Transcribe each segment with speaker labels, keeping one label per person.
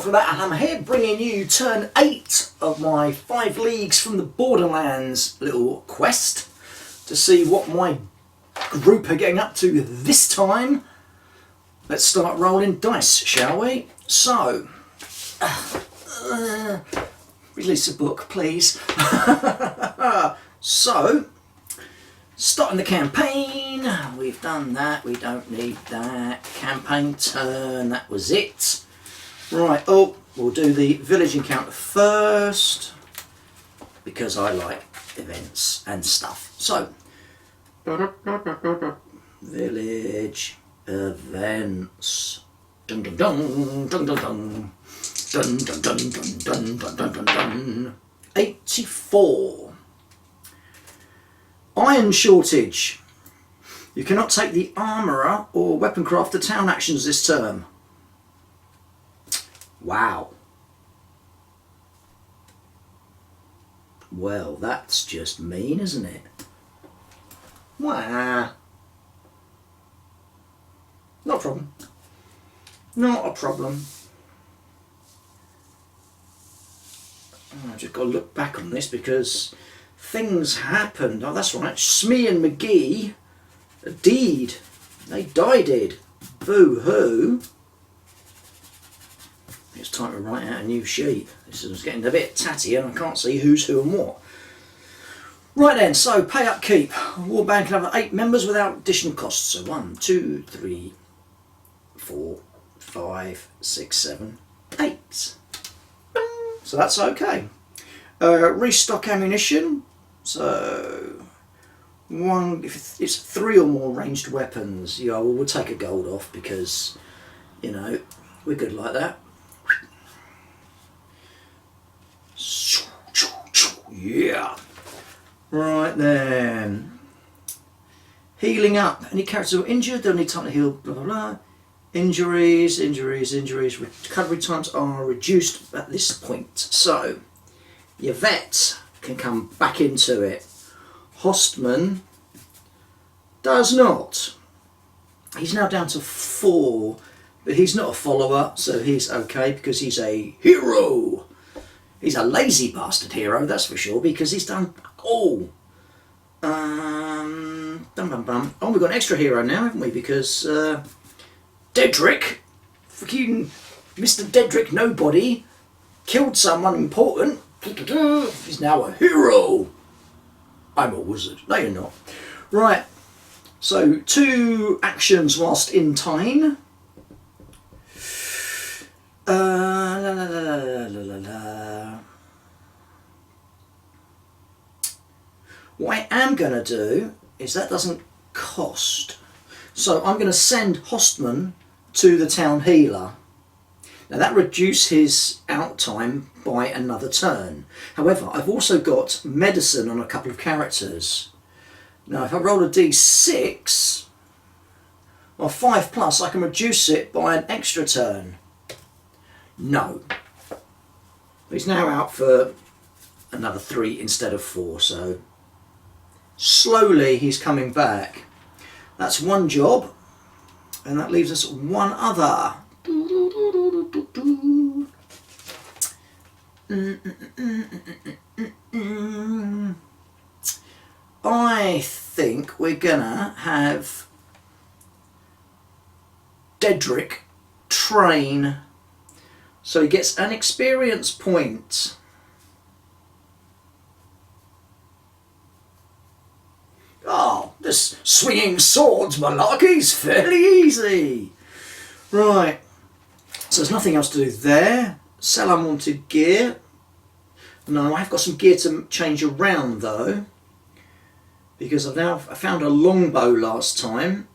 Speaker 1: off with that, and I'm here bringing you turn 8 of my 5 leagues from the Borderlands little quest to see what my group are getting up to this time. Let's start rolling dice, shall we? So, release a book, please. So, starting the campaign. We've done that, we don't need that. Campaign turn, that was it. Right, oh, we'll do the village encounter first because I like events and stuff. So, village events. Dun dun dun dun dun dun dun dun dun dun dun dun dun dun. 84. Iron shortage. You cannot take the armourer or weapon crafter town actions this term. Wow. Well, that's just mean, isn't it? Wow. Not a problem. Not a problem. I've just got to look back on this because things happened. Oh, that's right. Smee and McGee, a deed. They died. Boo-hoo. It's time to write out a new sheet. This is getting a bit tatty and I can't see who's who and what. Right then, so pay upkeep. Warband can have 8 members without additional costs. So 1, 2, 3, 4, 5, 6, 7, 8. So that's okay. Restock ammunition. So if it's 3 or more ranged weapons, yeah, well, we'll take a gold off because, you know, we're good like that. Yeah. Right then. Healing up. Any characters who are injured, they'll need time to heal, blah blah blah. Injuries. Recovery times are reduced at this point. So, your vet can come back into it. Hostman does not. He's now down to 4, but he's not a follower, so he's okay because he's a hero. He's a lazy bastard hero, that's for sure, because he's done all. Oh, we've got an extra hero now, haven't we? Because Dedrick, freaking Mr. Dedrick Nobody, killed someone important. He's now a hero. I'm a wizard. No, you're not. Right. So 2 actions whilst in time. What I am going to do is that doesn't cost. So I'm going to send Hostman to the town healer. Now that reduces his out time by another turn. However, I've also got medicine on a couple of characters. Now if I roll a d6, or 5 plus, I can reduce it by an extra turn. No. He's now out for another 3 instead of 4, so slowly he's coming back. That's 1 job, and that leaves us 1 other. I think we're gonna have Dedrick train, so he gets an experience point. Oh, this swinging swords malarkey's fairly easy. Right, so there's nothing else to do there. Sell unwanted gear. No, I've got some gear to change around though, because I found a longbow last time.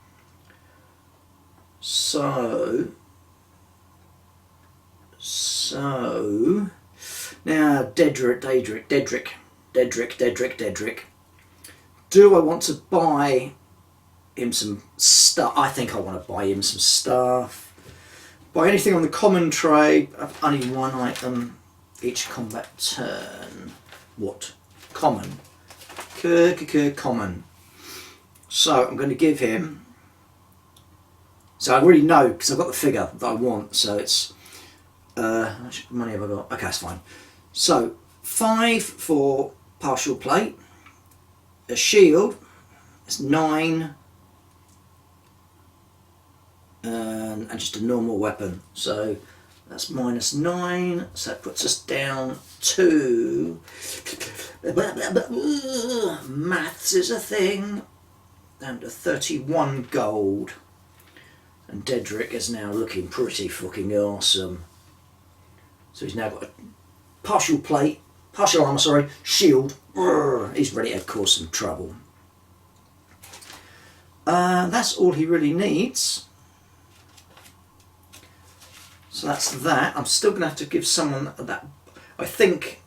Speaker 1: So now Dedrick. Do I want to buy him some stuff? I think I want to buy him some stuff. Buy anything on the common trade. Only 1 item each combat turn. What? Common. Common. So I'm going to give him. So I already know because I've got the figure that I want. So it's How much money have I got? Okay, that's fine. So 5 for partial plate. A shield. It's 9. And just a normal weapon. So that's -9. So that puts us down to... Maths is a thing. Down to 31 gold. And Dedrick is now looking pretty fucking awesome. So he's now got a partial plate, partial armour, sorry, shield. He's ready to cause some trouble. That's all he really needs. So that's that. I'm still going to have to give someone that, I think,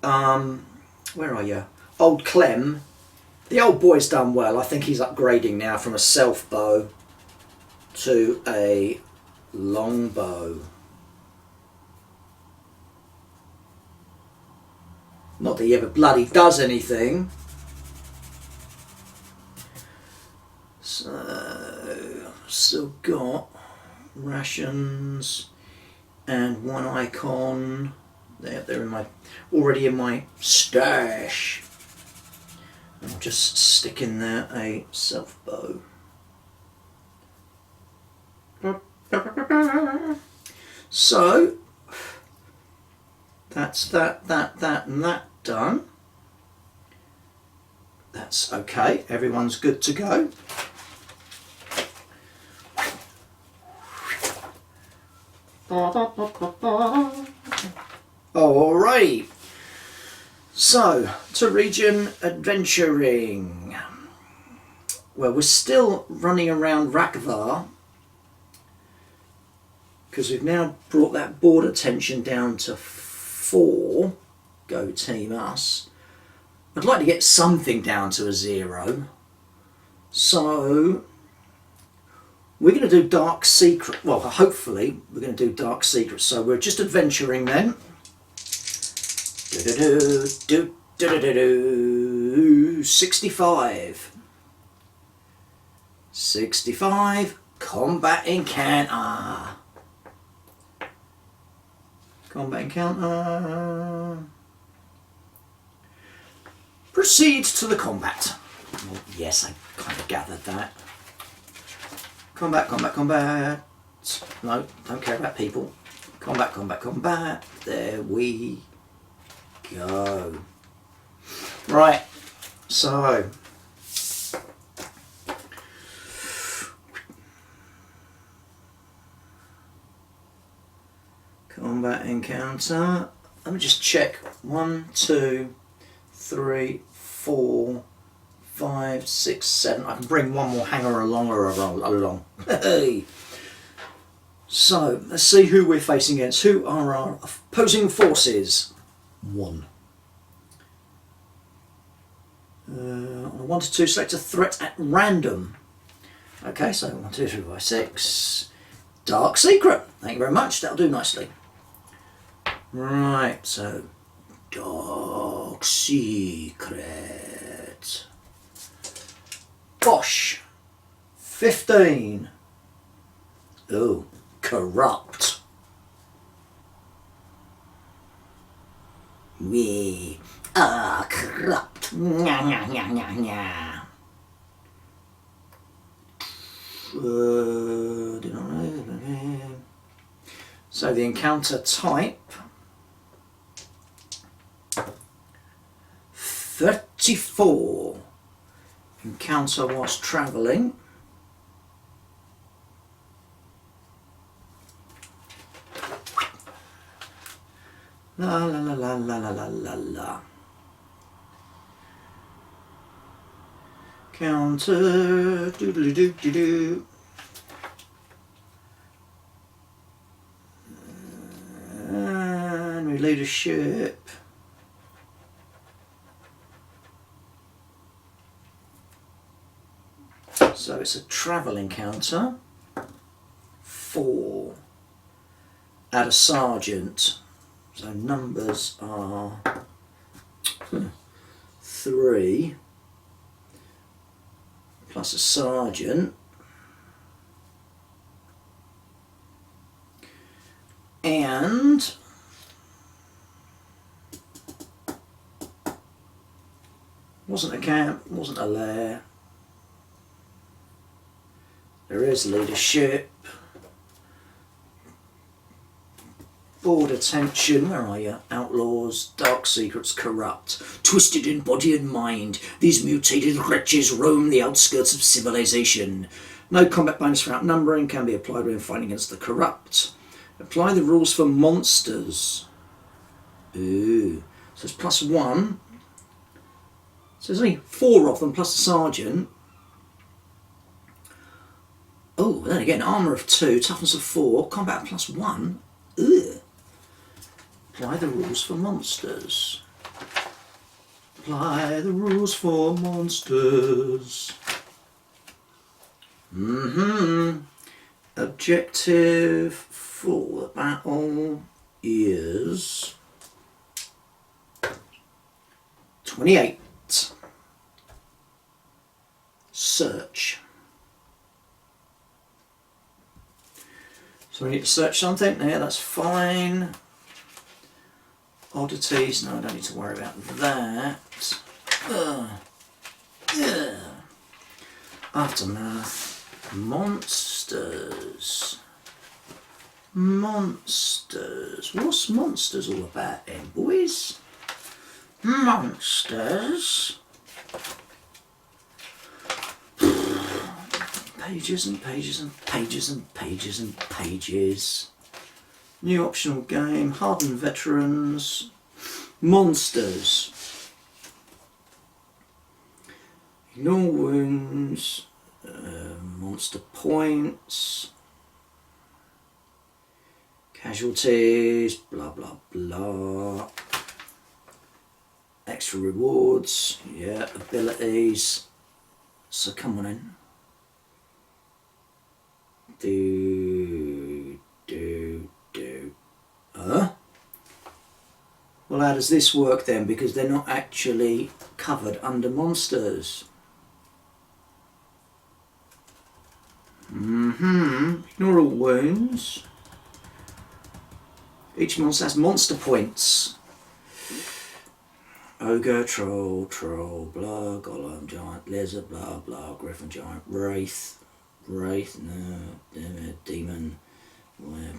Speaker 1: where are you? Old Clem. The old boy's done well. I think he's upgrading now from a self bow to a long bow. Not that he ever bloody does anything. So, still got rations and one icon. They're in my, already in my stash. I'll just stick in there a self bow. So that's that, and that done. That's okay. Everyone's good to go. Alright. So, to region adventuring. Well, we're still running around Rakvar because we've now brought that border tension down to 4. Go team us. I'd like to get something down to a 0. So we're going to do Dark Secret. Well, hopefully we're going to do Dark Secret. So we're just adventuring then. 65. 65. Combat encounter. Combat encounter. Proceed to the combat. Well, yes, I kind of gathered that. Combat, combat, combat. No, don't care about people. Combat, combat, combat. There we go. Right, so combat encounter. Let me just check. 1, 2, 3, 4, 5, 6, 7. I can bring one more hanger along. Hey. So let's see who we're facing against. Who are our opposing forces? 1. On a 1 to 2, select a threat at random. Okay, so 1, 2, 3, 5, 6. Dark Secret. Thank you very much. That'll do nicely. Right, so Dark Secret. Bosh. 15. Oh, corrupt. We are corrupt. Nya, nya, nya, nya, nya. So the encounter type 34. Encounter whilst travelling. La la la la la la la la la. Counter doodly doo doo doo. And we leadership. So it's a travel encounter. 4. Add a sergeant. So numbers are 3 plus a sergeant. And wasn't a camp, wasn't a lair. There is leadership. Border tension, where are you? Outlaws, dark secrets, corrupt. Twisted in body and mind, these mutated wretches roam the outskirts of civilization. No combat bonus for outnumbering can be applied when fighting against the corrupt. Apply the rules for monsters. Ooh. So it's +1. So there's only 4 of them plus the sergeant. Oh, then again, armour of 2, toughness of 4, combat +1. Ugh. Apply the rules for monsters. Apply the rules for monsters. Objective for the battle is 28. Search. So we need to search something. Yeah, that's fine. Oddities. No, I don't need to worry about that. Aftermath. Monsters. Monsters. What's monsters all about then, boys? Monsters. Pages and pages and pages and pages and pages. New optional game, hardened veterans, monsters. Ignore wounds, monster points, casualties, blah blah blah. Extra rewards, yeah, abilities. So come on in. Do. Well, how does this work then? Because they're not actually covered under monsters. Ignore all wounds. Each monster has monster points. Ogre, troll, blah, golem, giant, lizard, blah, blah, griffin, giant, wraith, no, demon.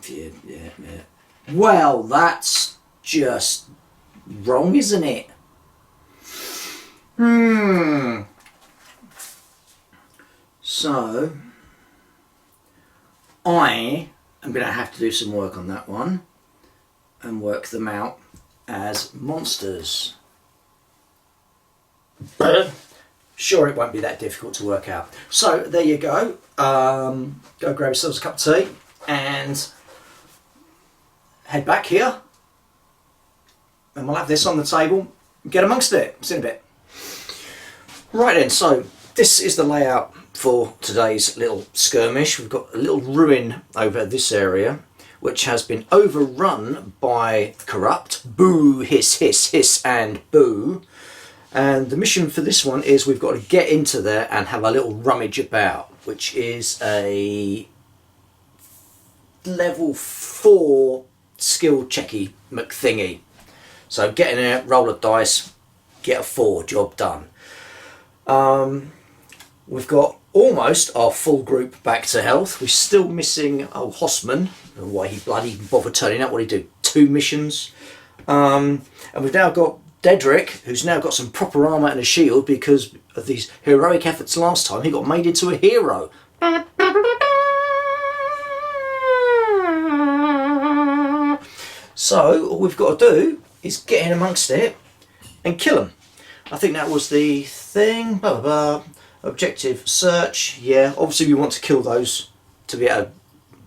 Speaker 1: Yeah. Well, that's just wrong, isn't it? So, I am going to have to do some work on that one and work them out as monsters. Sure, it won't be that difficult to work out. So, there you go. Go grab yourselves a cup of tea and head back here, and we'll have this on the table and get amongst it. See you in a bit. Right then, so this is the layout for today's little skirmish. We've got a little ruin over this area which has been overrun by corrupt. Boo, hiss, hiss, hiss, and boo. And the mission for this one is we've got to get into there and have a little rummage about, which is a level 4 skill checky McThingy. So get in there, roll a dice, get a 4, job done. We've got almost our full group back to health. We're still missing old Hossman. I don't know why he bloody bothered turning up. What did he do? 2 missions. And we've now got Dedrick, who's now got some proper armour and a shield because of these heroic efforts last time. He got made into a hero. So all we've got to do is get in amongst it and kill them. I think that was the thing. Blah, blah, blah. Objective search. Yeah, obviously we want to kill those to be able to,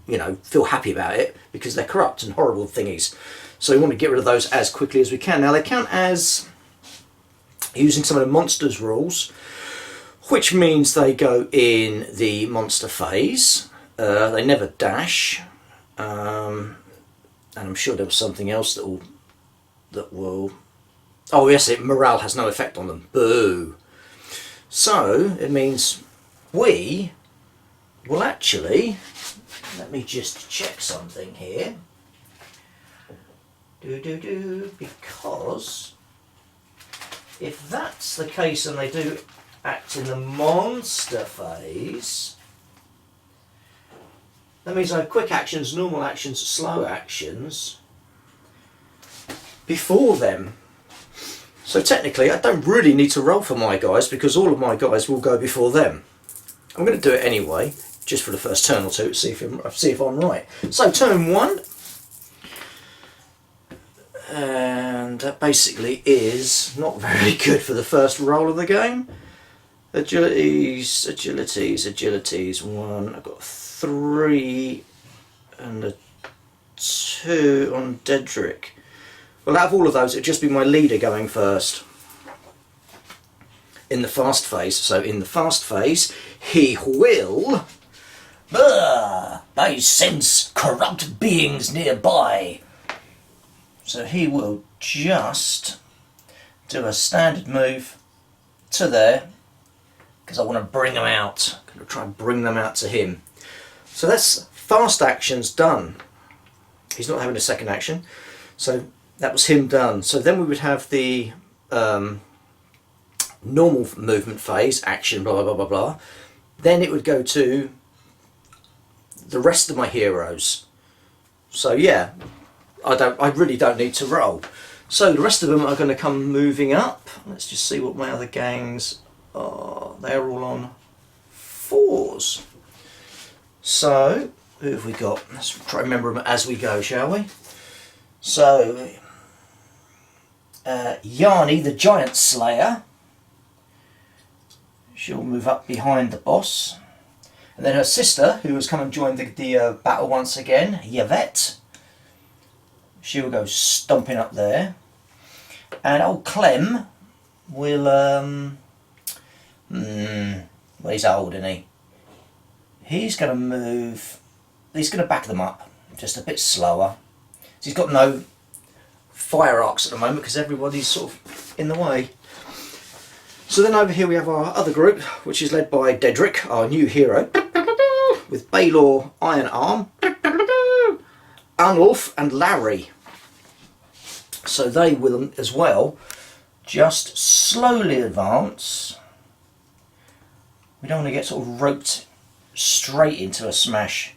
Speaker 1: you know, feel happy about it because they're corrupt and horrible thingies. So we want to get rid of those as quickly as we can. Now they count as using some of the monsters rules, which means they go in the monster phase. They never dash. And I'm sure there was something else that will. Oh yes, morale has no effect on them. Boo. So it means we will actually. Let me just check something here. Because if that's the case and they do act in the monster phase, that means I have quick actions, normal actions, slow actions before them. So technically I don't really need to roll for my guys because all of my guys will go before them. I'm going to do it anyway, just for the first turn or two, to see if I'm right. So turn 1, and that basically is not very good for the first roll of the game. Agilities, 1, I've got 3 and a 2 on Dedrick. Well, out of all of those, it'd just be my leader going first in the fast phase. So in the fast phase, he will, I sense corrupt beings nearby. So he will just do a standard move to there, because I want to bring them out. I'm going to try and bring them out to him. So that's fast actions done. He's not having a second action. So that was him done. So then we would have the normal movement phase, action, blah, blah, blah, blah, blah. Then it would go to the rest of my heroes. So yeah, I really don't need to roll. So the rest of them are going to come moving up. Let's just see what my other gangs are. They're all on 4s. So who have we got? Let's try to remember them as we go, shall we? So Yarny, the Giant Slayer, she'll move up behind the boss. And then her sister, who has come and joined the battle once again, Yvette, she will go stomping up there. And old Clem will, well, he's old, isn't he? He's going to move, he's going to back them up, just a bit slower. So he's got no fire arcs at the moment because everybody's sort of in the way. So then over here we have our other group, which is led by Dedrick, our new hero, with Baylor, Iron Arm, Arnulf and Larry. So they will as well just slowly advance. We don't want to get sort of roped straight into a smash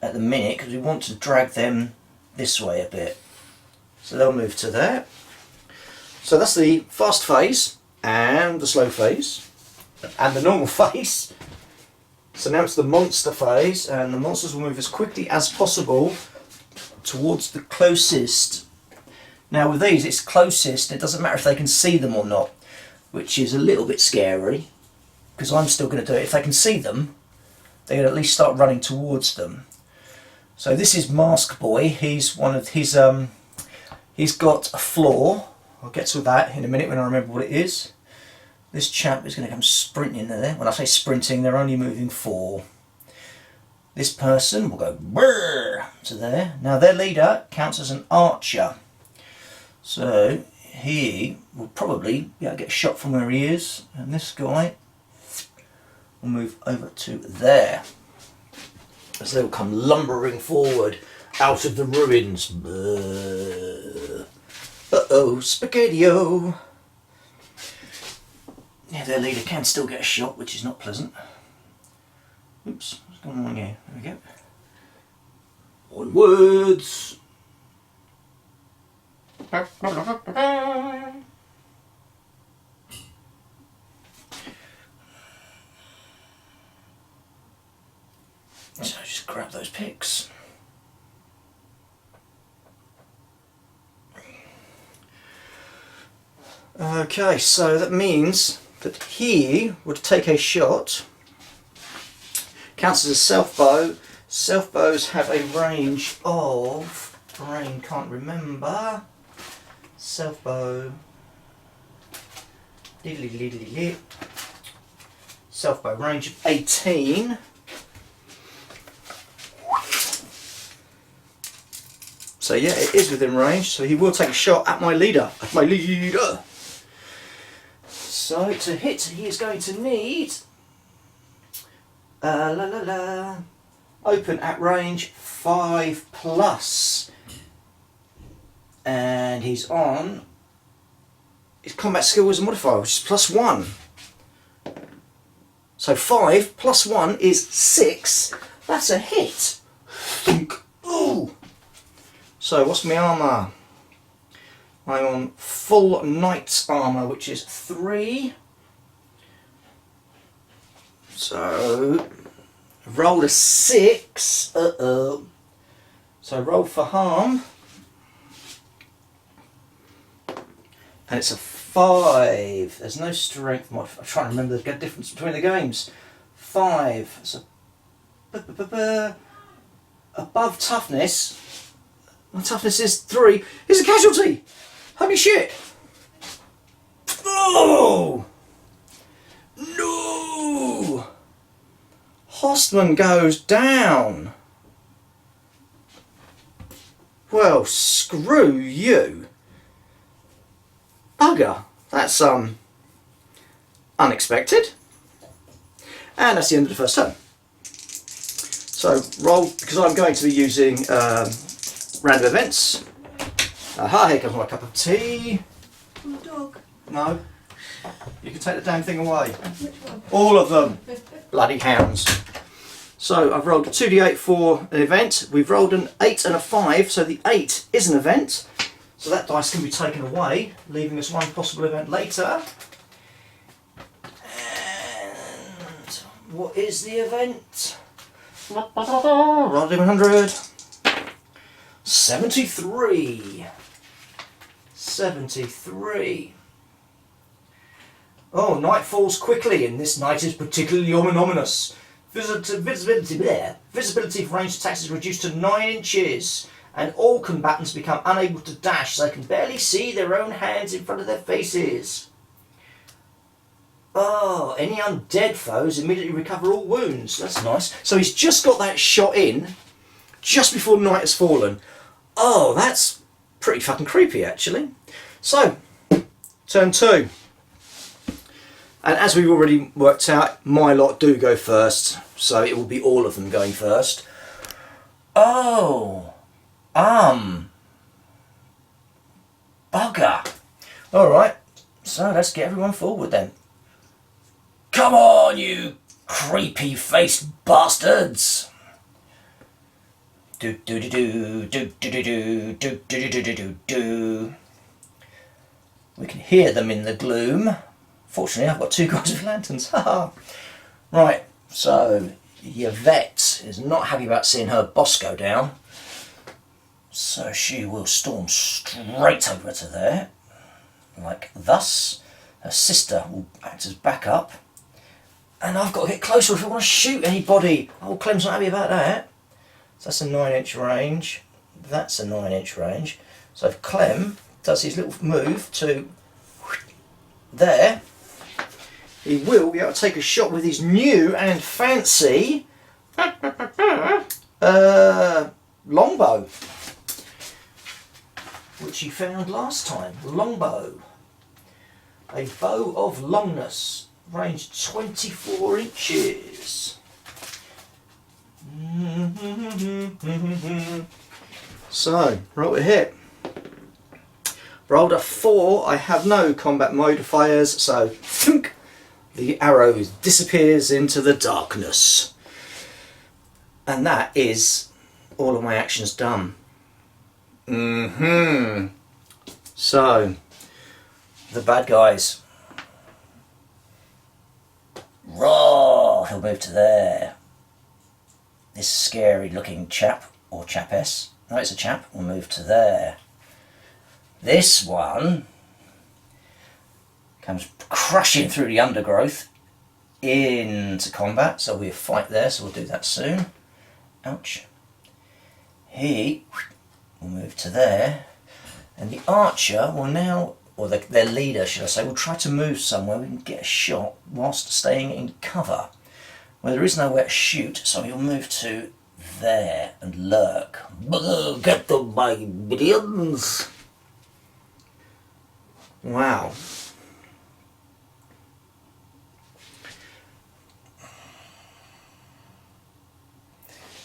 Speaker 1: at the minute because we want to drag them this way a bit. So they'll move to there. So that's the fast phase and the slow phase and the normal phase. So now it's the monster phase, and the monsters will move as quickly as possible towards the closest. Now with these, it's closest. It doesn't matter if they can see them or not, which is a little bit scary because I'm still going to do it. If they can see them, they can at least start running towards them. So this is Mask Boy. He's one of his he's got a flaw. I'll get to that in a minute when I remember what it is. This chap is going to come sprinting there. When I say sprinting, they're only moving 4. This person will go brrr to there. Now their leader counts as an archer. So he will probably be able to get a shot from where he is. And this guy will move over to there. As they will come lumbering forward out of the ruins. Uh-oh, Spaghetti-O. Yeah, their leader can still get a shot, which is not pleasant. Oops, what's going on here? There we go. Onwards! So just grab those picks. Okay, so that means that he would take a shot. Counts as a self bow. Self bows have a range of, brain can't remember. Self bow. Self bow range of 18. So yeah, it is within range. So he will take a shot at my leader. So to hit, he is going to need open at range 5+. and he's on. His combat skill is a modifier, which is +1. So 5 + 1 is 6. That's a hit. Ooh. So what's my armour? I'm on full knight's armour, which is 3. So I've rolled a 6. So I rolled for harm. And it's a 5. There's no strength modifier. I'm trying to remember the difference between the games. 5. So above toughness. My toughness is 3. He's a casualty. Holy shit. Oh no. Hostman goes down. Well, screw you. Bugger. That's unexpected. And that's the end of the first turn. So roll, because I'm going to be using random events. Aha, here comes my cup of tea.
Speaker 2: My dog.
Speaker 1: No. You can take the damn thing away.
Speaker 2: Which one?
Speaker 1: All of them. Bloody hounds. So I've rolled a 2d8 for an event. We've rolled an 8 and a 5, so the 8 is an event. So that dice can be taken away, leaving us one possible event later. And what is the event? Roll 100. 73. 73. Oh, night falls quickly, and this night is particularly ominous. Visibility for ranged attacks is reduced to 9 inches, and all combatants become unable to dash, so they can barely see their own hands in front of their faces. Oh, any undead foes immediately recover all wounds. That's nice. So he's just got that shot in, just before night has fallen. Oh, that's pretty fucking creepy, actually. So, turn 2. And as we've already worked out, my lot do go first, so it will be all of them going first. Oh, bugger. Alright, so let's get everyone forward then. Come on, you creepy-faced bastards! Do do do do do do do do do do do do do. We can hear them in the gloom. Fortunately, I've got 2 guys with lanterns. Right, so Yvette is not happy about seeing her boss go down, so she will storm straight over to there, like thus. Her sister will act as backup, and I've got to get closer if I want to shoot anybody. Oh, Clem's not happy about that. So that's a 9-inch range. That's a 9-inch range. So if Clem does his little move to there, he will be able to take a shot with his new and fancy longbow, which he found last time. Longbow. A bow of longness, range 24 inches. So, roll a hit. Rolled a 4. I have no combat modifiers, so thunk, the arrow disappears into the darkness. And that is all of my actions done. So, the bad guys. Raw! He'll move to there. This scary looking chap, or chapess, no, it's a chap, will move to there. This one comes crashing through the undergrowth into combat, so we'll fight there, so we'll do that soon. Ouch. He will move to there, and the archer will now, or their leader should I say, will try to move somewhere we can get a shot whilst staying in cover. Well, there is nowhere to shoot, so he'll move to there and lurk. Get them, my minions! Wow.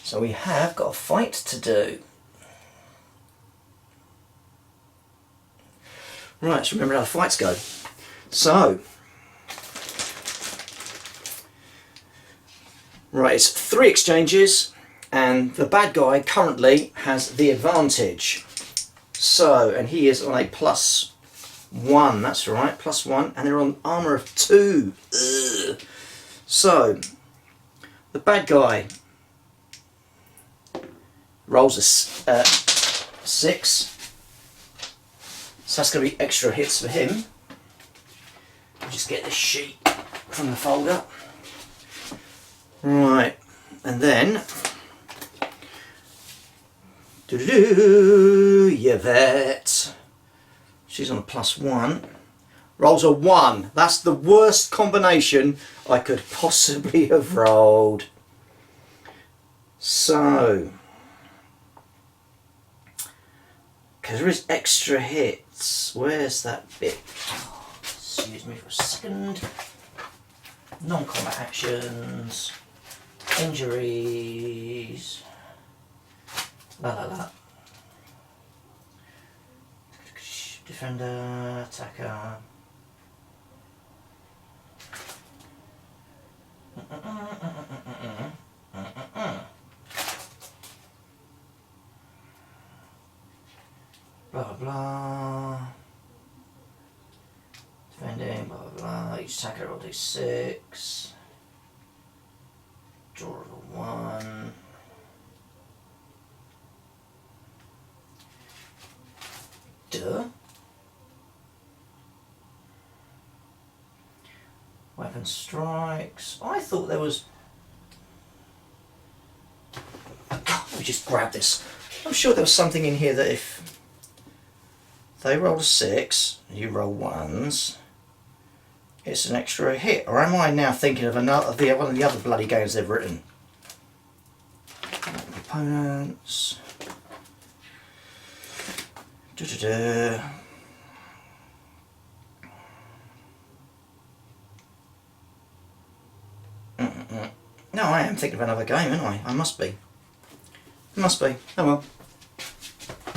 Speaker 1: So we have got a fight to do. Right, let's remember how the fights go. So, right, it's 3 exchanges, and the bad guy currently has the advantage. So, and he is on a +1, that's right, +1, and they're on armour of 2. Ugh. So, the bad guy rolls a 6. So that's going to be extra hits for him. Just get this sheet from the folder. Right, and then Yvette. She's on a +1. Rolls a 1. That's the worst combination I could possibly have rolled. So, because there is extra hits. Where's that bit? Oh, excuse me for a second. Non-combat actions, injuries, la la la. Defender, attacker. Blah blah blah. Defending, blah blah blah. Each attacker will do 6. Draw of a 1. Duh. Weapon strikes. I thought there was. Let me just grab this. I'm sure there was something in here that if they roll a 6, you roll 1s, it's an extra hit. Or am I now thinking of one of the other bloody games they've written? Opponents. No, I am thinking of another game, aren't I? I must be. Must be. Oh well.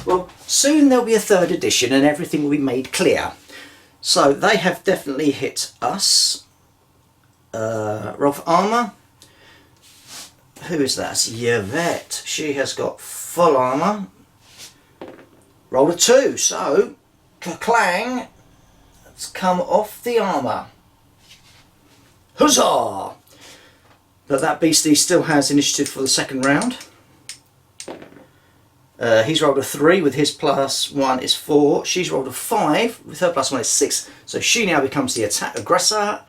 Speaker 1: Well, soon there'll be a 3rd edition and everything will be made clear. So they have definitely hit us. Roll for armour. Who is that? It's Yvette. She has got full armour. Roll a 2. So, clang. Let's come off the armour. Huzzah! But that beastie still has initiative for the 2nd round. He's rolled a 3 with his +1 is 4. She's rolled a 5 with her +1 is 6. So she now becomes the attack aggressor.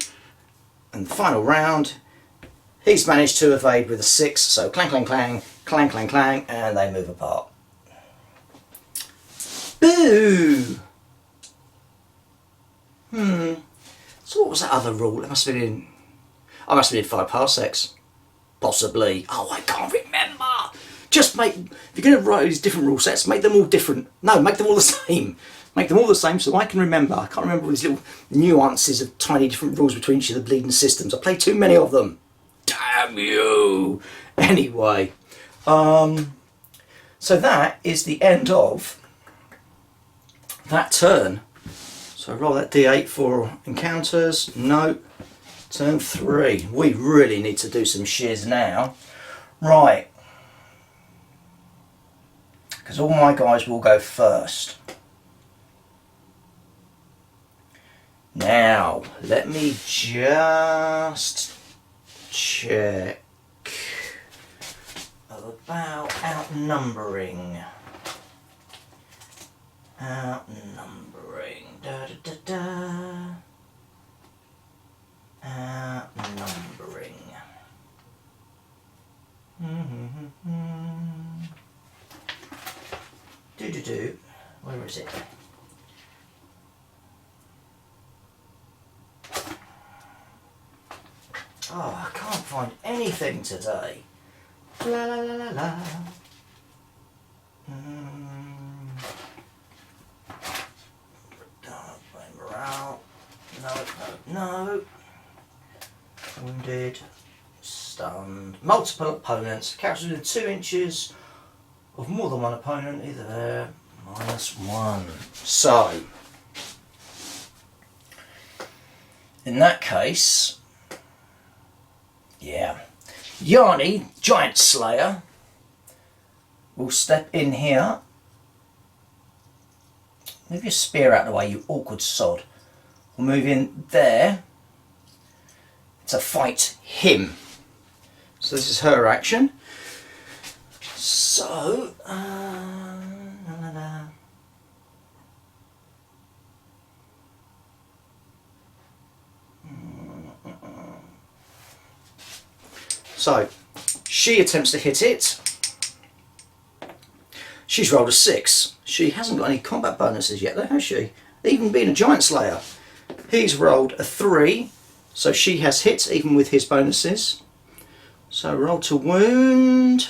Speaker 1: And the final round, he's managed to evade with a 6. So clang, clang, clang, clang, clang, clang, and they move apart. Boo! So what was that other rule? It must have been in. I must have been 5 parsecs. Possibly. Oh, I can't remember. Just make, if you're going to write these different rule sets, make them all different. No, make them all the same. Make them all the same so I can remember. I can't remember all these little nuances of tiny different rules between each of the bleeding systems. I play too many of them. Damn you. Anyway. So that is the end of that turn. So roll that d8 for encounters. No. Turn 3. We really need to do some shiz now. Right. Because all my guys will go first. Now, let me just check about outnumbering. Outnumbering. Da da da da. Outnumbering. Do. Where is it? Oh, I can't find anything today. La la la la la. Morale. No. Wounded. Stunned. Multiple opponents. Characters within 2 inches of more than one opponent, either there, -1. So, in that case, yeah, Yarny, Giant Slayer, will step in here. Move your spear out of the way, you awkward sod. We'll move in there to fight him. So this is her action. So, so she attempts to hit it. She's rolled a 6. She hasn't got any combat bonuses yet though, has she? Even being a Giant Slayer. He's rolled a 3, so she has hit even with his bonuses. So roll to wound.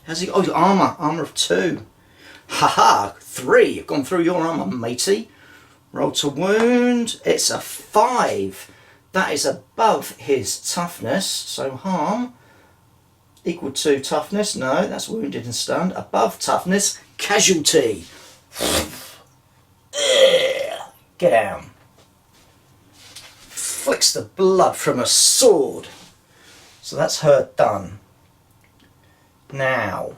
Speaker 1: Has he? Oh, armour. Armour of 2. Haha, 3. You've gone through your armour, matey. Roll to wound. It's a 5. That is above his toughness. So harm equal to toughness. No, that's wounded and stunned. Above toughness, casualty. Get down. Flicks the blood from a sword. So that's her done. Now,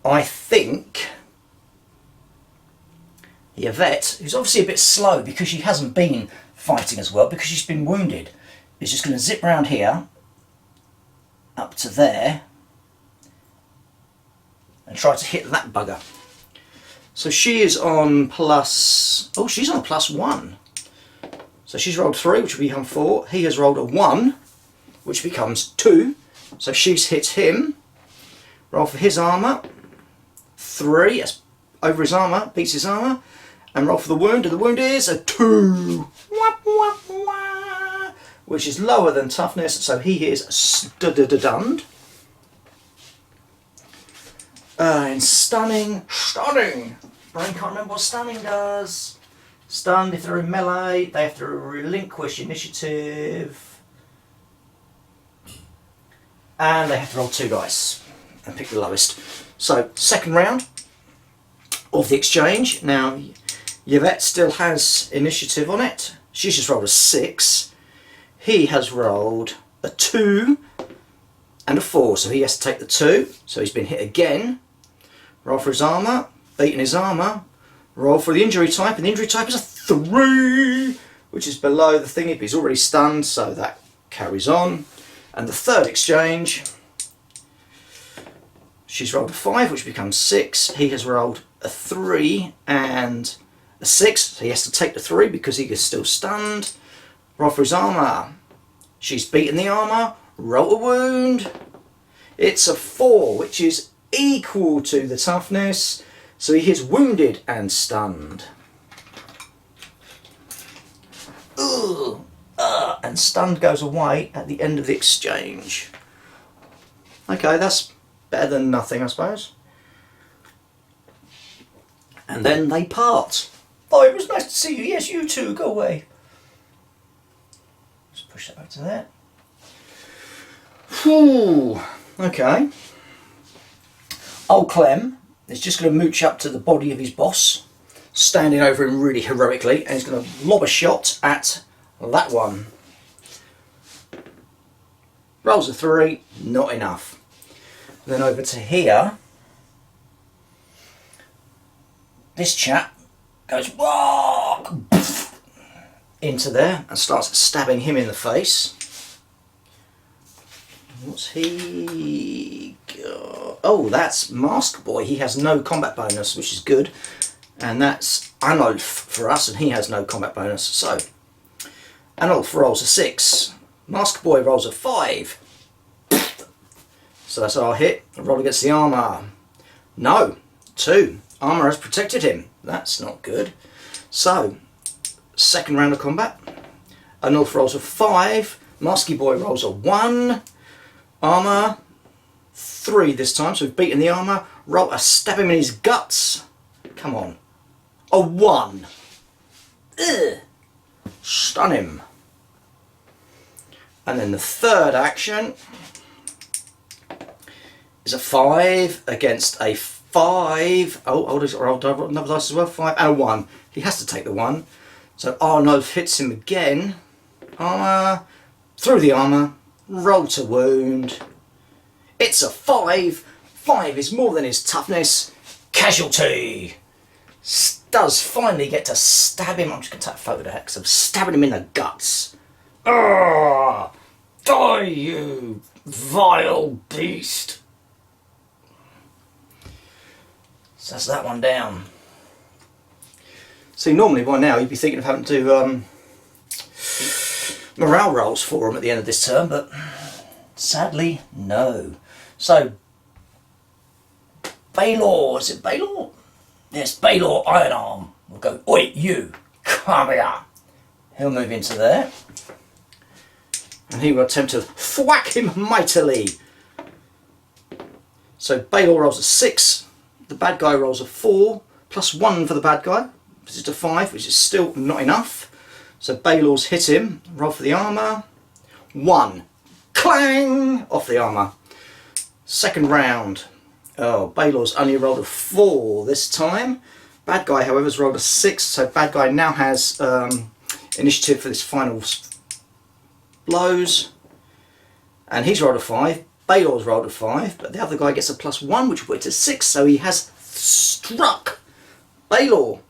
Speaker 1: I think Yvette, who's obviously a bit slow because she hasn't been fighting as well, because she's been wounded, is just going to zip round here, up to there, and try to hit that bugger. So she is on plus, oh, she's on a +1. So she's rolled 3, which will become 4. He has rolled a 1, which becomes 2. So she's hit him. Roll for his armour. 3, that's over his armour, beats his armour. And roll for the wound, and the wound is a 2. Which is lower than toughness, so he is stunned. And stunning. Brain can't remember what stunning does. Stunned, if they're in melee, they have to relinquish initiative. And they have to roll 2 dice and pick the lowest. So, second round of the exchange. Now, Yvette still has initiative on it. She's just rolled a 6. He has rolled a 2 and a 4, so he has to take the 2. So he's been hit again. Roll for his armour, beating his armour. Roll for the injury type, and the injury type is a 3, which is below the thingy, but he's already stunned, so that carries on. And the third exchange, she's rolled a 5, which becomes 6. He has rolled a 3 and a 6, so he has to take the 3 because he is still stunned. Roll for his armour. She's beaten the armour. Roll a wound. It's a 4, which is equal to the toughness. So he is wounded and stunned. And stunned goes away at the end of the exchange. Okay, that's better than nothing, I suppose. And then they part. Oh, it was nice to see you. Yes, you too. Go away. Just push that back to there. Whew. Okay. Old Clem is just going to mooch up to the body of his boss, standing over him really heroically, and he's going to lob a shot at that one. Rolls a 3, not enough. Then over to here, this chap goes whoa, into there and starts stabbing him in the face. What's he got? Oh, that's Mask Boy. He has no combat bonus, which is good. And that's Anolf for us, and he has no combat bonus. So, Anolf rolls a 6. Mask Boy rolls a 5. So that's our hit. Roll against the armour. No, 2. Armour has protected him. That's not good. So, second round of combat. Anolf rolls a 5. Masky Boy rolls a 1. Armour, 3 this time, so we've beaten the armour. Roll a stab him in his guts. Come on. A 1. Ugh. Stun him. And then the third action is a 5 against a 5. Oh, he's rolled another dice as well. 5 and a 1. He has to take the 1. So Arnold hits him again. Armour. Through the armour. Roll to wound. It's a 5. 5 is more than his toughness. Casualty. Does finally get to stab him. I'm just going to take a photo of that because I'm stabbing him in the guts. Die, you vile beast. So that's that one down. See, normally by now you'd be thinking of having to do morale rolls for him at the end of this turn, but sadly, no. So, Baylor, is it Baylor? Yes, Baylor Ironarm. We'll go, oi, you, come here. He'll move into there. And he will attempt to thwack him mightily. So Baylor rolls a 6. The bad guy rolls a 4. Plus 1 for the bad guy. This is a 5, which is still not enough. So Baylor's hit him. Roll for the armour. 1. Clang! Off the armour. Second round. Oh, Baylor's only rolled a 4 this time. Bad guy, however, has rolled a 6. So bad guy now has initiative for this final blows. And he's rolled a 5. Baylor's rolled a 5. But the other guy gets a +1, which will put it to 6. So he has struck Baylor.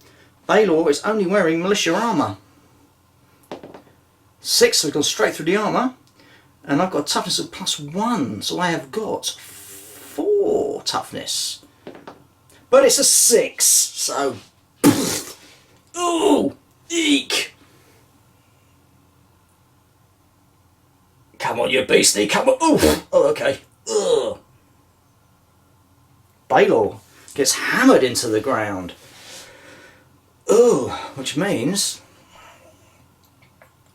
Speaker 1: Baylor is only wearing militia armour. 6, so he's gone straight through the armour. And I've got a toughness of +1. So I have got 4 toughness. But it's a 6. So, ooh, eek. Come on, you beastie, come on. Ooh, oh, okay. Ugh. Baylor gets hammered into the ground. Ooh, which means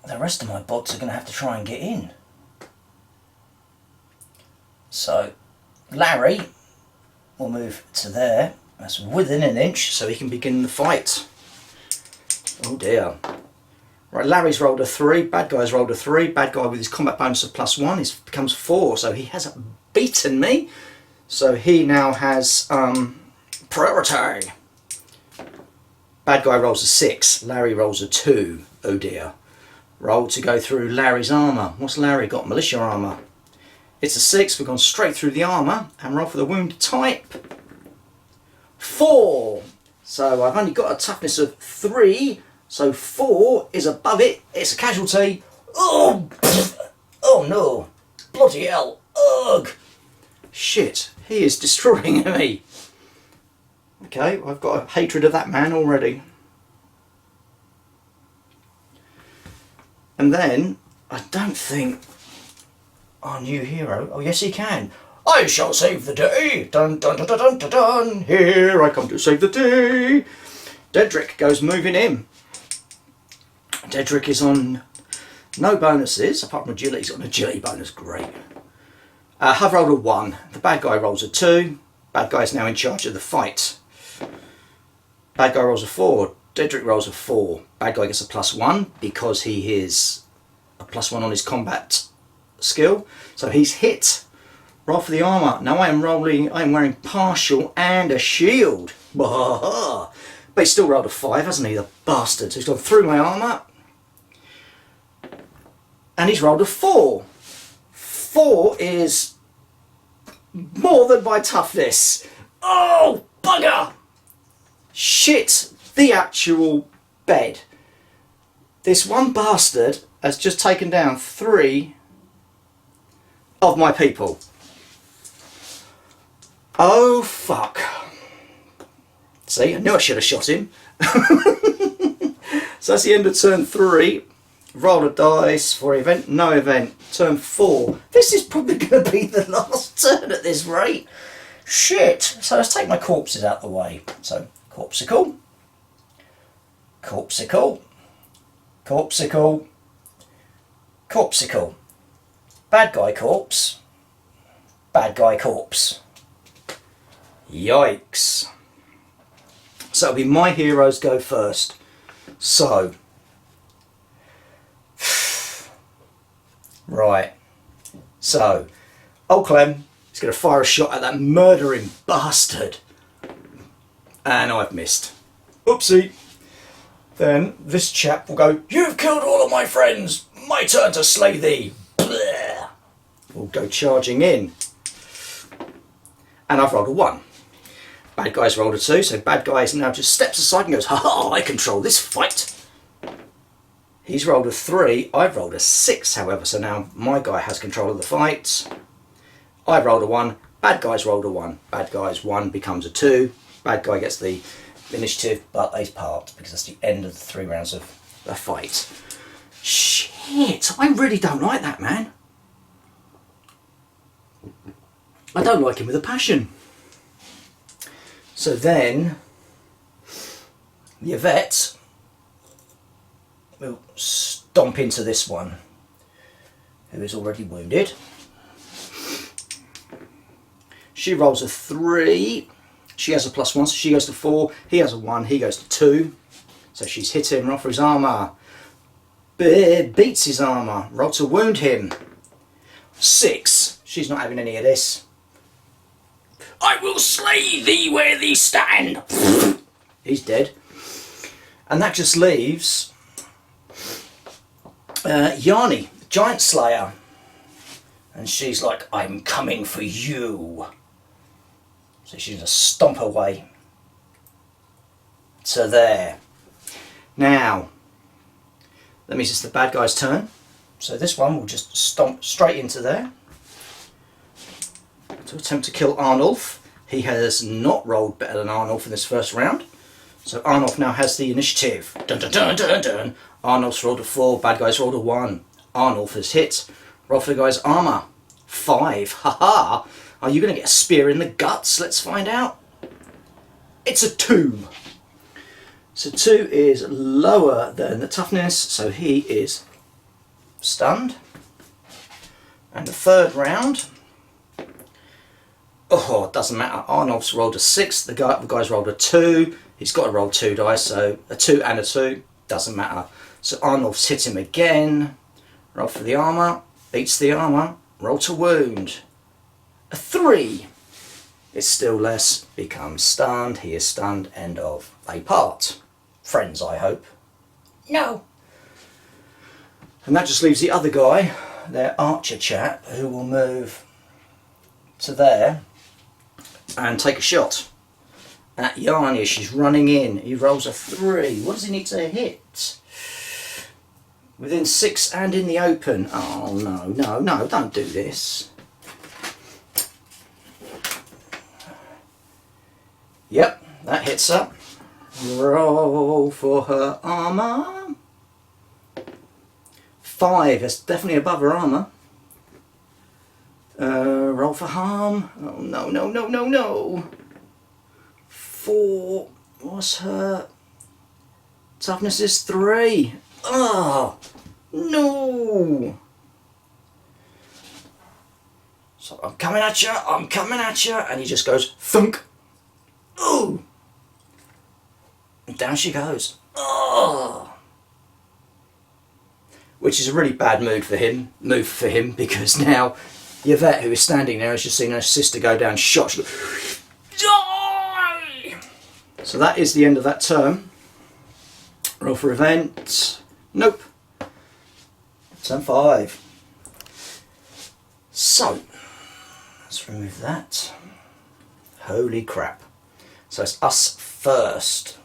Speaker 1: the rest of my bots are going to have to try and get in. So, Larry will move to there. That's within an inch, so he can begin the fight. Oh dear. Right, Larry's rolled a 3, bad guy's rolled a 3, bad guy with his combat bonus of +1 becomes 4, so he has beaten me. So he now has priority. Bad guy rolls a 6, Larry rolls a 2. Oh dear. Roll to go through Larry's armour. What's Larry got? Militia armour. It's a 6, we've gone straight through the armour, and roll for the wound type. 4. So I've only got a toughness of 3, so 4 is above it. It's a casualty. Oh, oh no. Bloody hell. Ugh. Shit, he is destroying me. Okay, I've got a hatred of that man already. And then, I don't think our new hero, oh yes he can. I shall save the day. Dun dun dun dun dun dun dun. Here I come to save the day. Dedrick goes moving in. Dedrick is on no bonuses, apart from agility. He's got an agility bonus, great. Have rolled a 1. The bad guy rolls a 2. Bad guy is now in charge of the fight. Bad guy rolls a 4. Dedrick rolls a 4. Bad guy gets a +1 because he is a +1 on his combat skill. So he's hit. Roll for the armour. Now I am wearing partial and a shield. But he's still rolled a 5, hasn't he, the bastard? So he's gone through my armour. And he's rolled a 4. 4 is more than my toughness. Oh, bugger! Shit, the actual bed. This one bastard has just taken down 3 of my people. Oh, fuck. See, I knew I should have shot him. So that's the end of turn 3. Roll a dice for event, no event. Turn 4. This is probably going to be the last turn at this rate. Shit. So let's take my corpses out the way. So, corpsicle. Corpsicle. Corpsicle. Corpsicle. Bad guy corpse. Bad guy corpse. Yikes. So it'll be my heroes go first. So. Right. So, old Clem is going to fire a shot at that murdering bastard. And I've missed. Oopsie. Then this chap will go, "You've killed all of my friends. My turn to slay thee." Bleh. We'll go charging in. And I've rolled a 1. Bad guy's rolled a 2, so bad guy now just steps aside and goes, "Ha ha, I control this fight." He's rolled a 3, I've rolled a 6, however, so now my guy has control of the fight. I've rolled a 1, bad guy's rolled a 1. Bad guy's 1 becomes a 2. Bad guy gets the initiative, but they part because that's the end of the 3 rounds of the fight. Shit, I really don't like that man. I don't like him with a passion. So then, the Yvette will stomp into this one, who is already wounded. She rolls a 3. She has a +1, so she goes to 4. He has a 1, he goes to 2. So she's hit him, roll for his armour. Beats his armour, roll to wound him. 6. She's not having any of this. "I will slay thee where thee stand." He's dead. And that just leaves Yanni, the Giant Slayer. And she's like, "I'm coming for you." So she's going to stomp her way to there. Now, that means it's the bad guy's turn. So this one will just stomp straight into there to attempt to kill Arnulf. He has not rolled better than Arnulf in this first round. So Arnulf now has the initiative. Dun dun dun dun dun. Arnulf's rolled a 4, bad guy's rolled a 1. Arnulf has hit. Roll for the guy's armour. 5. Haha. Are you going to get a spear in the guts? Let's find out. It's a 2. So 2 is lower than the toughness, so he is stunned. And the third round, oh, it doesn't matter. Arnulf's rolled a 6, the guy's rolled a 2. He's got to roll 2 dice, so a 2 and a 2, doesn't matter. So Arnulf's hit him again. Roll for the armour, beats the armour, roll to wound. A 3. It's still less, becomes stunned. He is stunned, end of. They part. Friends, I hope. No. And that just leaves the other guy, their archer chap, who will move to there and take a shot at Yanni. She's running in. He rolls a 3. What does he need to hit? Within 6 and in the open. Oh no, no, no, don't do this. Yep, that hits her. Roll for her armour. 5, that's definitely above her armour. Roll for harm. Oh no, no, no, no, no. 4, what's her toughness is 3. Oh, no. So I'm coming at you, and he just goes thunk. Oh, and down she goes. Oh, which is a really bad move for him because now Yvette, who is standing there, has just seen her sister go down shot. She goes, die! So that is the end of that turn. Roll for event. Nope. Turn 5. So let's remove that. Holy crap. So it's us first.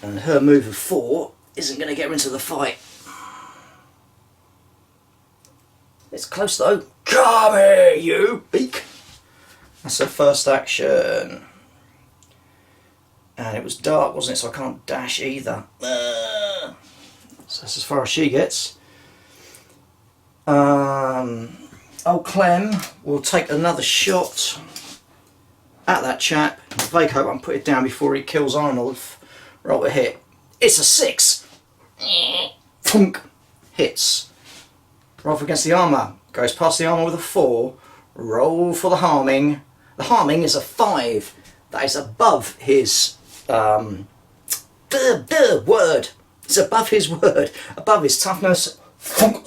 Speaker 1: And her move of 4 isn't going to get her into the fight. It's close though. Come here, you beak. That's her first action. And it was dark, wasn't it? So I can't dash either. So that's as far as she gets. Old Clem will take another shot at that chap. Vague hope I can put it down before he kills Arnulf. Roll a hit. It's a 6. Thunk. Hits. Roll for against the armour. Goes past the armour with a 4. Roll for the harming. The harming is a 5. That is above his word. It's above his word. Above his toughness. Thunk.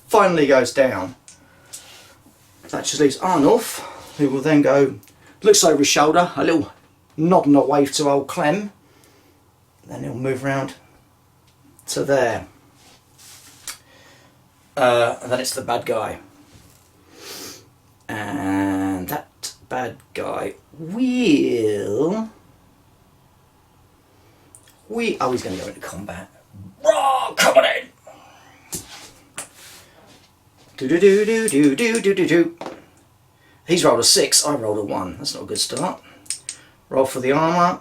Speaker 1: Finally goes down. that just leaves Arnulf, who will then go, looks over his shoulder, a little nod and a wave to old Clem. Then he'll move around to there. And then it's the bad guy. And that bad guy will... Oh, he's going to go into combat. Raw, come on in! Do. He's rolled a 6, I rolled a 1. That's not a good start. Roll for the armour.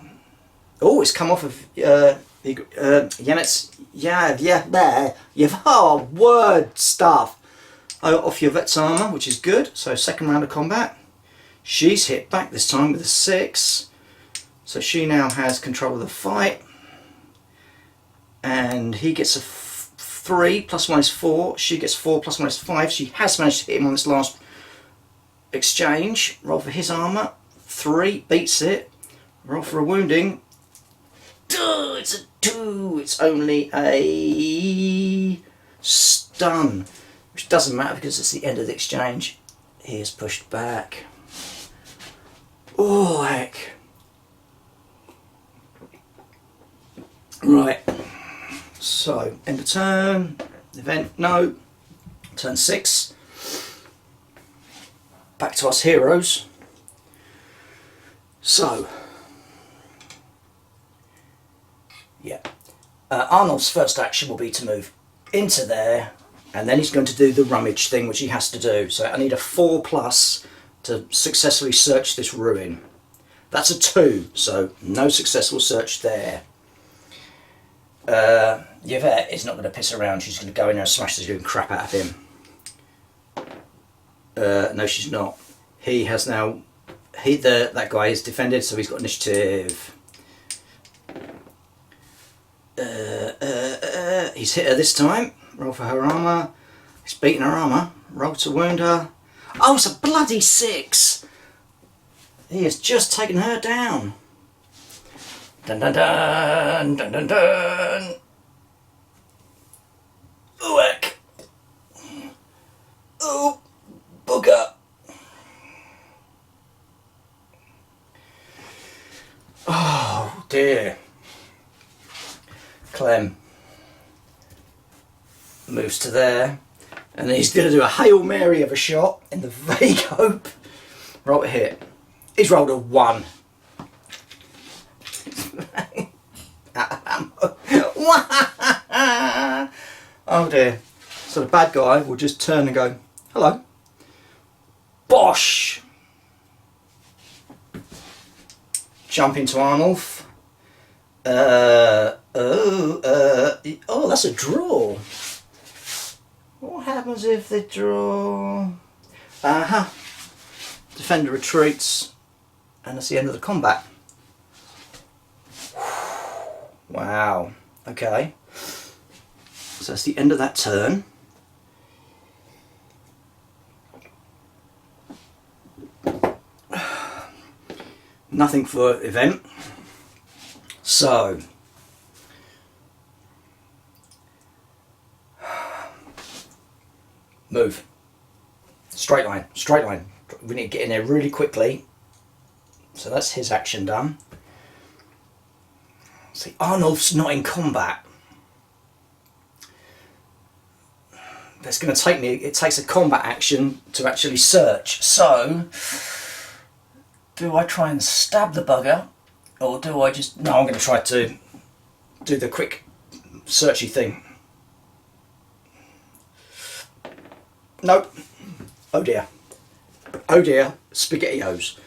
Speaker 1: Oh, it's come off of Janet's. You've word stuff. Off your vet's armour, which is good. So second round of combat. She's hit back this time with a 6. So she now has control of the fight. And he gets a 3, plus 1 is 4. She gets 4, plus 1 is 5. She has managed to hit him on this last exchange. Roll for his armour. 3, beats it. Roll for a wounding. It's a 2. It's only a stun. Which doesn't matter because it's the end of the exchange. He is pushed back. Oh, heck. Right. So, end of turn, event, no, turn 6, back to us heroes. So, yeah, Arnold's first action will be to move into there, and then he's going to do the rummage thing, which he has to do. So I need a 4+ to successfully search this ruin. That's a 2, so no successful search there. Yvette is not going to piss around. She's going to go in there and smash the living crap out of him. No, she's not. He has now. That guy is defended, so he's got initiative. He's hit her this time. Roll for her armour. He's beaten her armour. Roll to wound her. Oh, it's a bloody 6. He has just taken her down. Dun dun dun dun dun dun. Ooh, heck. Ooh, bugger. Oh dear. Clem moves to there, and then he's going to do a Hail Mary of a shot in the vague hope. Roll a hit. He's rolled a 1. Oh dear. So the bad guy will just turn and go, hello. Bosh! Jump into Arnulf. Oh, that's a draw. What happens if they draw? Defender retreats, and that's the end of the combat. Wow. Okay. So that's the end of that turn. Nothing for event. So move. Straight line. Straight line. We need to get in there really quickly. So that's his action done. See, Arnulf's not in combat. That's going to take me, it takes a combat action to actually search. So, do I try and stab the bugger? Or do I just, no, I'm going to try to do the quick searchy thing. Nope. Oh dear. Oh dear. SpaghettiOs.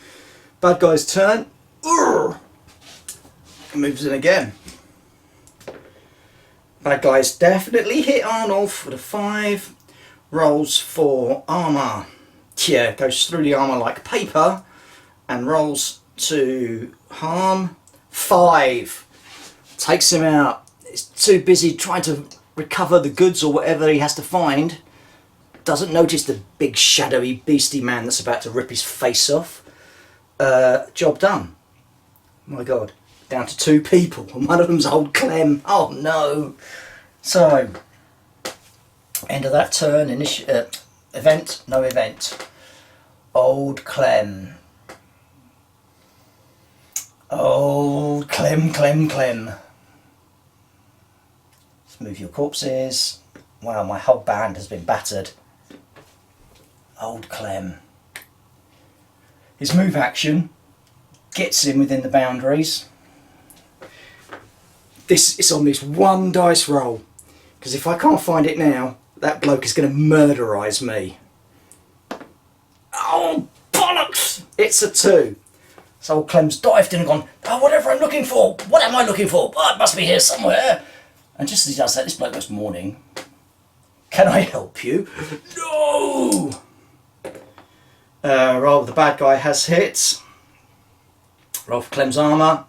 Speaker 1: Bad guy's turn. Urgh. Moves in again. Bad guy's definitely hit Arnulf with a 5. Rolls for armour. Yeah, goes through the armour like paper and rolls to harm. 5. Takes him out. He's too busy trying to recover the goods or whatever he has to find. Doesn't notice the big shadowy beastie man that's about to rip his face off. Job done. My God. Down to 2 people, and one of them's old Clem. Oh no. So, end of that turn. Event, no event. Old Clem. Old Clem. Let's move your corpses. Wow, my whole band has been battered. Old Clem. His move action gets him within the boundaries. This is on this one dice roll, because if I can't find it now, that bloke is going to murderise me. Oh, bollocks! It's a 2. So old Clem's dived in and gone, oh, whatever I'm looking for. What am I looking for? Oh, it must be here somewhere. And just as he does that, this bloke goes, morning. Can I help you? No! Roll, the bad guy has hit. Roll for Clem's armour.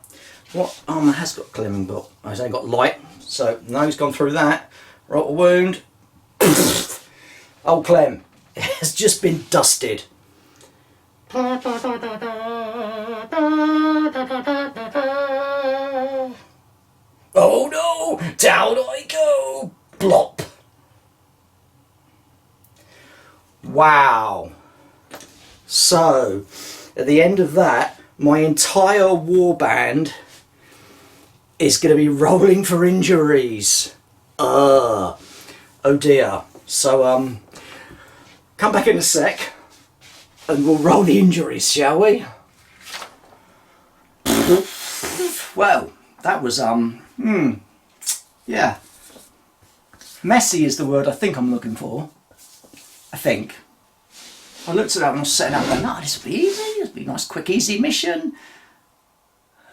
Speaker 1: What armour has got Clem got? Oh, he's only got light, so no, he's gone through that. Roll a wound. Old Clem has just been dusted. Oh no! Down I go! Blop! Wow. So, at the end of that, my entire warband is going to be rolling for injuries. Oh dear. So, come back in a sec and we'll roll the injuries, shall we? Well, that was, yeah. Messy is the word I think I'm looking for. I think. I looked at that when I was setting up, going, no, this will be easy, this will be a nice, quick, easy mission.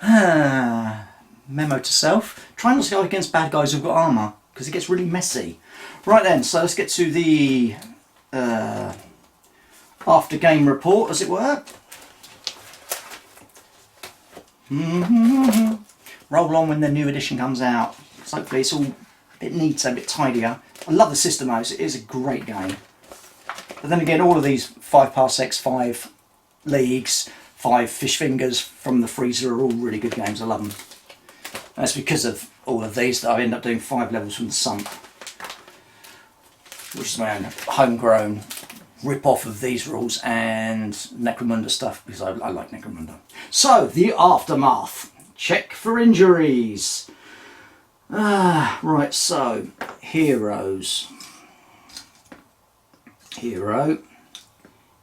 Speaker 1: Memo to self. Try not to go against bad guys who've got armour, because it gets really messy. Right then, so let's get to the after game report, as it were. Roll on when the new edition comes out. So hopefully it's all a bit neater, a bit tidier. I love the system though, it is a great game. But then again, all of these 5 parsecs, 5 leagues, 5 fish fingers from the freezer are all really good games. I love them. And it's because of all of these that I end up doing 5 levels from the sump, which is my own homegrown rip-off of these rules and Necromunda stuff, because I like Necromunda. So, the aftermath. Check for injuries. Right, so, heroes. Hero,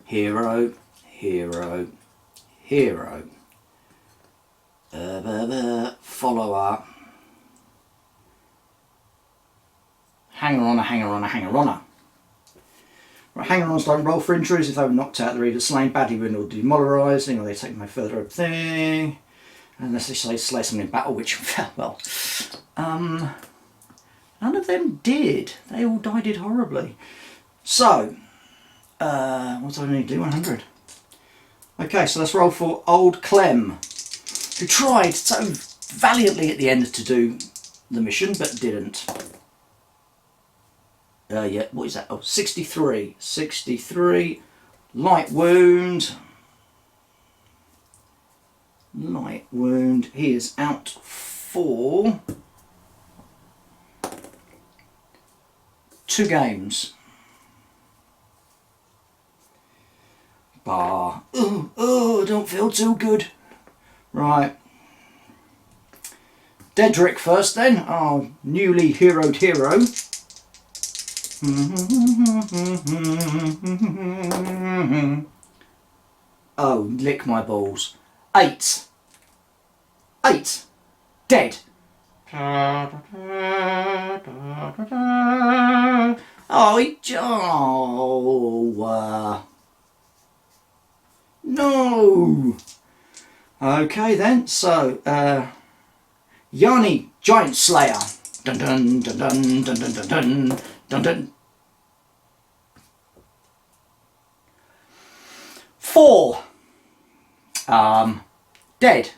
Speaker 1: hero, hero, hero. Follower. Hanger-oner, hanger-oner, hanger-oner. Right, hanger-ons don't roll for injuries if they were knocked out, they're either slain, badly wounded or demoralising, or they take no further thing. Unless they say slay someone in battle, which, well, none of them did. They all died horribly. So, what do I need to do? 100. Okay, so let's roll for Old Clem, who tried so valiantly at the end to do the mission, but didn't. Yeah, what is that? Oh, 63. 63. Light wound. Light wound. He is out for 2 games. Bar. Oh, I don't feel too good. Right. Dedrick first then, our newly heroed hero. Oh, lick my balls. 8. 8. Dead. No. Okay then, so Yanni, Giant Slayer. Dun dun dun dun dun dun dun dun dun dun. 4. Dead.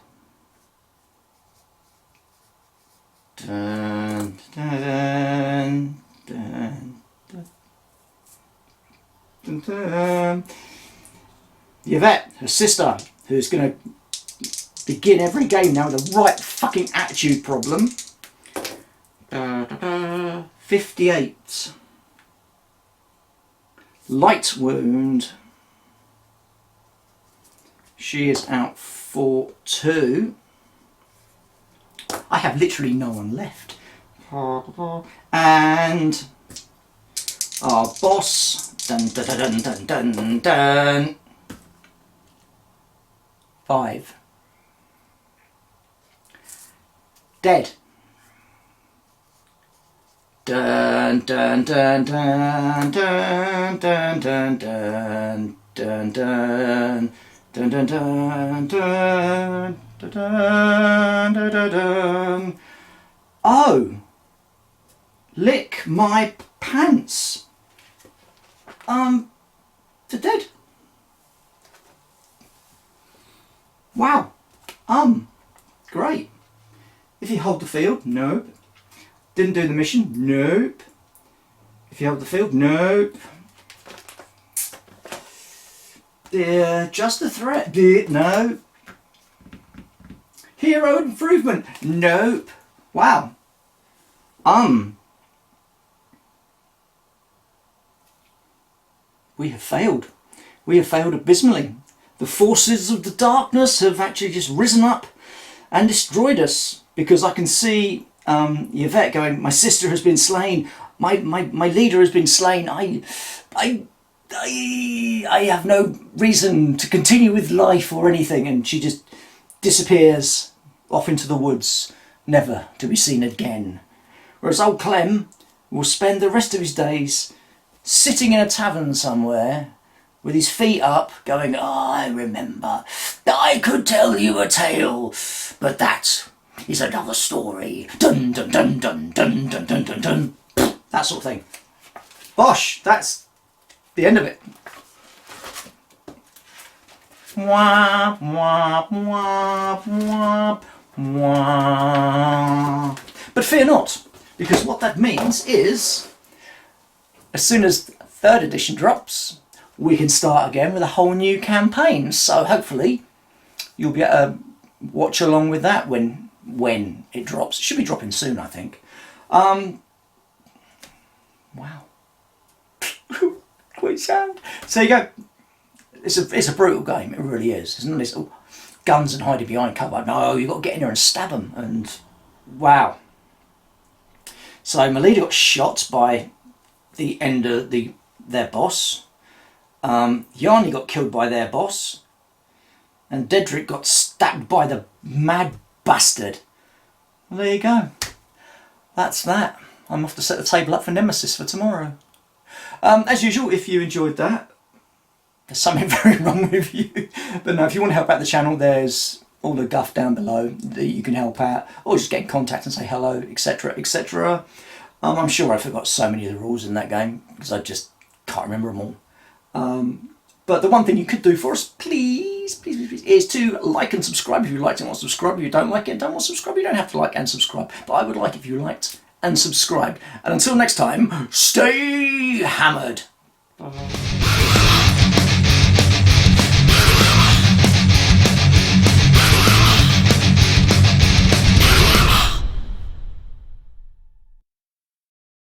Speaker 1: Dun, dun, dun, dun, dun, dun. Yvette, her sister, who's going to begin every game now with a right fucking attitude problem. 58. Light wound. She is out for 2. I have literally no one left. And our boss, dun dun dun dun dun dun, 5. Dead. Dun dun dun dun dun dun dun dun dun dun dun dun dun dun dun dun dun. Oh, lick my pants. They're dead. Wow. Great. If you hold the field, nope. Didn't do the mission, nope. If you hold the field, nope. Just a threat, no. Hero improvement, nope. Wow. We have failed. We have failed abysmally. The forces of the darkness have actually just risen up and destroyed us, because I can see Yvette going, my sister has been slain, my leader has been slain, I have no reason to continue with life or anything, and she just disappears off into the woods, never to be seen again. Whereas old Clem will spend the rest of his days sitting in a tavern somewhere with his feet up going, I remember, I could tell you a tale, but that is another story. Dun dun dun dun dun dun dun dun dun. That sort of thing. Bosh, that's the end of it. Wah, wah, wah, wah, wah. But fear not, because what that means is, as soon as 3rd edition drops, we can start again with a whole new campaign. So hopefully you'll be able to watch along with that when it drops. It should be dropping soon, I think. Wow. Great sound. So you go. It's a brutal game. It really is. It's not this guns and hiding behind cover. No, you've got to get in there and stab them. And wow. So my leader got shot by the end of their boss. Yanni got killed by their boss. And Dedrick got stabbed by the mad bastard. Well, there you go. That's that. I'm off to set the table up for Nemesis for tomorrow. As usual, if you enjoyed that, there's something very wrong with you. But no, if you want to help out the channel, there's all the guff down below that you can help out, or just get in contact and say hello, etc, etc. I'm sure I forgot so many of the rules in that game, because I just can't remember them all. But the one thing you could do for us, please, is to like and subscribe if you liked and want to subscribe. If you don't like it and don't want to subscribe, you don't have to like and subscribe. But I would like if you liked and subscribed. And until next time, stay hammered. Bye.